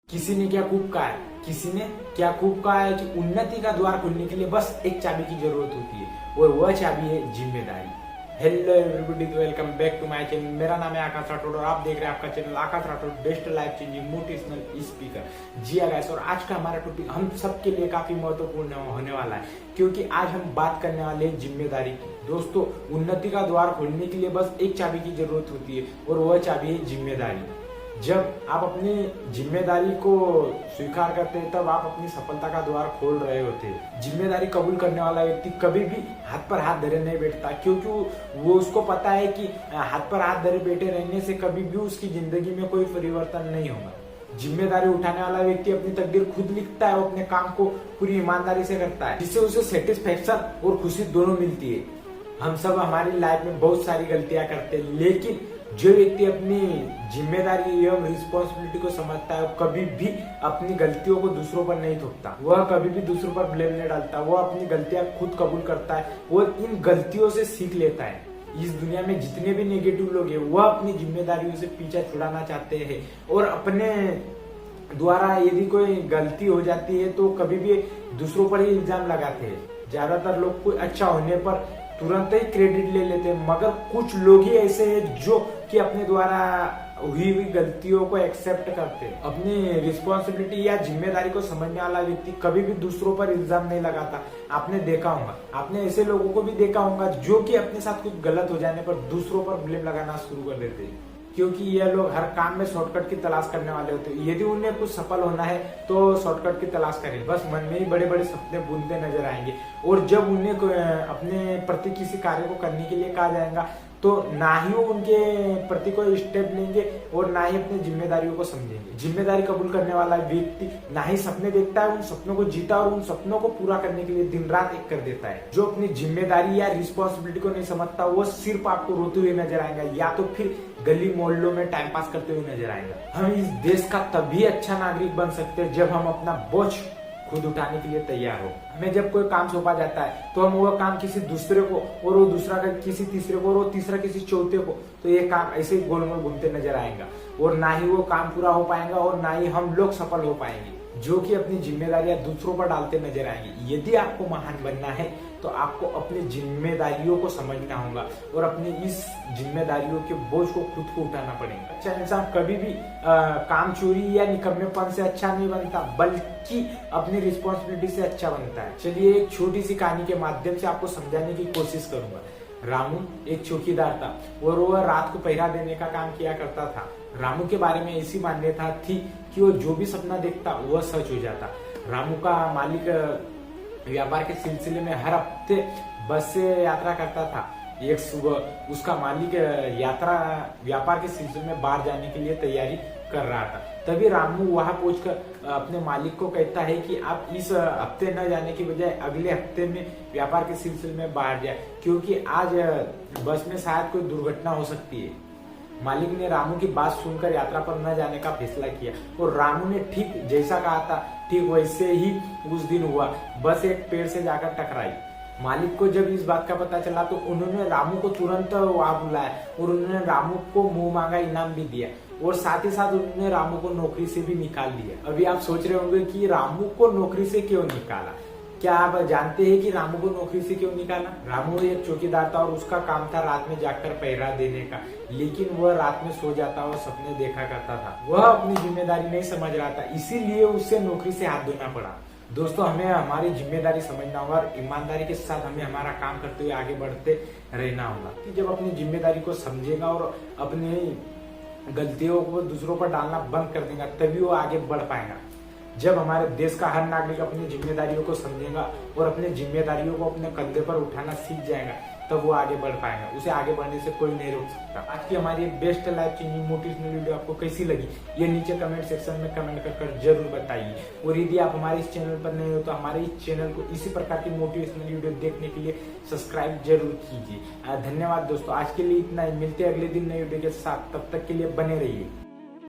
किसी ने क्या खूब कहा है, किसी ने क्या खूब कहा है कि उन्नति का द्वार खोलने के लिए बस एक चाबी की जरूरत होती है और वह चाबी है जिम्मेदारी। Hello everybody, welcome back to my channel. मेरा नाम है आकाश राठौड़ और आप देख रहे हैं आपका channel Akash Rathore best life changing motivational speaker. जी गाइस, और आज का हमारा टॉपिक हम सबके लिए काफी महत्वपूर्ण होने वाला है, क्योंकि आज हम बात करने वाले हैं जिम्मेदारी की। दोस्तों, उन्नति का द्वार खोलने के लिए बस एक चाबी की जरूरत होती है और वह चाबी है जिम्मेदारी। जब आप अपनी जिम्मेदारी को स्वीकार करते हैं तब आप अपनी सफलता का द्वार खोल रहे होते हैं। जिम्मेदारी कबूल करने वाला व्यक्ति कभी भी हाथ पर हाथ धरे नहीं बैठता, क्योंकि वो उसको पता है कि हाथ पर हाथ धरे बैठे रहने से कभी भी उसकी जिंदगी में कोई परिवर्तन नहीं होगा। जिम्मेदारी उठाने वाला व्यक्ति अपनी तकदीर खुद लिखता है और अपने काम को पूरी ईमानदारी से करता है, जिससे उसे सेटिस्फेक्शन और खुशी दोनों मिलती है। हम सब हमारी लाइफ में बहुत सारी गलतियां करते हैं, लेकिन जो व्यक्ति अपनी जिम्मेदारी एवं रिस्पॉन्सिबिलिटी को समझता है, कभी भी अपनी गलतियों को दूसरों पर नहीं थोपता, वह कभी भी दूसरों पर ब्लेम नहीं डालता, वह अपनी गलतियां खुद कबूल करता है और इन गलतियों से सीख लेता है। इस दुनिया में जितने भी नेगेटिव लोग हैं वह अपनी जिम्मेदारियों से पीछा छुड़ाना चाहते हैं और अपने द्वारा यदि कोई गलती हो जाती है तो कभी भी दूसरों पर ही इल्जाम लगाते हैं। ज्यादातर लोग कोई अच्छा होने पर तुरंत ही क्रेडिट ले लेते हैं, मगर कुछ लोग ही ऐसे हैं जो कि अपने द्वारा हुई गलतियों को एक्सेप्ट करते हैं। अपनी रिस्पॉन्सिबिलिटी या जिम्मेदारी को समझने वाला व्यक्ति कभी भी दूसरों पर इल्जाम नहीं लगाता। आपने देखा होगा, आपने ऐसे लोगों को भी देखा होगा जो कि अपने साथ कुछ गलत हो जाने पर दूसरों पर ब्लेम लगाना शुरू कर देते हैं, क्योंकि ये लोग हर काम में शॉर्टकट की तलाश करने वाले होते हैं। यदि उन्हें कुछ सफल होना है तो शॉर्टकट की तलाश करें, बस मन में ही बड़े बड़े सपने बुनते नजर आएंगे और जब उन्हें अपने प्रति किसी कार्य को करने के लिए कहा जाएगा तो ना ही वो उनके प्रति कोई स्टेप लेंगे और ना ही अपनी जिम्मेदारियों को समझेंगे। जिम्मेदारी कबूल करने वाला व्यक्ति ना ही सपने देखता है, उन सपनों को जीता और उन सपनों को पूरा करने के लिए दिन रात एक कर देता है। जो अपनी जिम्मेदारी या रिस्पॉन्सिबिलिटी को नहीं समझता वो सिर्फ आपको रोते हुए नजर आएगा या तो फिर गली मोहल्लों में टाइम पास करते हुए नजर आएगा। हम इस देश का तभी अच्छा नागरिक बन सकते हैं जब हम अपना बोझ खुद उठाने के लिए तैयार हो। हमें जब कोई काम सौंपा जाता है तो हम वह काम किसी दूसरे को और वो दूसरा किसी तीसरे को और वो तीसरा किसी चौथे को, तो ये काम ऐसे ही गोल मोल घूमते नजर आएगा और ना ही वो काम पूरा हो पाएगा और ना ही हम लोग सफल हो पाएंगे, जो कि अपनी जिम्मेदारियां दूसरों पर डालते नजर आएंगे। यदि आपको महान बनना है तो आपको अपनी जिम्मेदारियों को समझना होगा और अपनी इस जिम्मेदारियों के बोझ को खुद को उठाना पड़ेगा। अच्छा इंसान कभी भी काम चोरी या निकम्मेपन से अच्छा नहीं बनता, बल्कि अपनी रिस्पॉन्सिबिलिटी से अच्छा बनता है। चलिए एक छोटी सी कहानी के माध्यम से आपको समझाने की कोशिश करूंगा। रामू एक चौकीदार था और वह रात को पहरा देने का काम किया करता था। रामू के बारे में ऐसी मान्यता थी कि वो जो भी सपना देखता वह सच हो जाता। रामू का मालिक व्यापार के सिलसिले में हर हफ्ते बस से यात्रा करता था। एक सुबह उसका मालिक व्यापार के सिलसिले में बाहर जाने के लिए तैयारी कर रहा था। तभी रामू वहां पहुंचकर अपने मालिक को कहता है कि आप इस हफ्ते न जाने की बजाय अगले हफ्ते में व्यापार के सिलसिले में बाहर जाए, क्योंकि आज बस में शायद कोई दुर्घटना हो सकती है। मालिक ने रामू की बात सुनकर यात्रा पर न जाने का फैसला किया और रामू ने ठीक जैसा कहा था ठीक वैसे ही उस दिन हुआ। बस एक पेड़ से जाकर टकराई। मालिक को जब इस बात का पता चला तो उन्होंने रामू को तुरंत वहां बुलाया और उन्होंने रामू को मुंह मांगा इनाम भी दिया और साथ ही साथ उन्होंने रामू को नौकरी से भी निकाल दिया। अभी आप सोच रहे होंगे कि रामू को नौकरी से क्यों निकाला। क्या आप जानते हैं कि रामू को नौकरी से क्यों निकाला? रामू एक चौकीदार था और उसका काम था रात में जाकर पहरा देने का, लेकिन वह रात में सो जाता और सपने देखा करता था। वह अपनी जिम्मेदारी नहीं समझ रहा था, इसीलिए उसे नौकरी से हाथ धोना पड़ा। दोस्तों, हमें हमारी जिम्मेदारी समझना होगा और ईमानदारी के साथ हमें हमारा काम करते हुए आगे बढ़ते रहना होगा। कि जब अपनी जिम्मेदारी को समझेगा और अपनी गलतियों को दूसरों पर डालना बंद कर देगा तभी वो आगे बढ़ पाएगा। जब हमारे देश का हर नागरिक अपनी जिम्मेदारियों को समझेगा और अपनी जिम्मेदारियों को अपने कंधे पर उठाना सीख जाएगा तब वो आगे बढ़ पाएगा। उसे आगे बढ़ने से कोई नहीं रोक सकता। आज की हमारी best life changing motivational video आपको कैसी लगी ये नीचे कमेंट सेक्शन में कमेंट कर जरूर बताइए। और यदि आप हमारे इस चैनल पर नए हो तो हमारे इस चैनल को इसी प्रकार की मोटिवेशनल वीडियो देखने के लिए सब्सक्राइब जरूर कीजिए। धन्यवाद दोस्तों, आज के लिए इतना ही। मिलते हैं अगले दिन नई वीडियो के साथ, तब तक के लिए बने रहिए।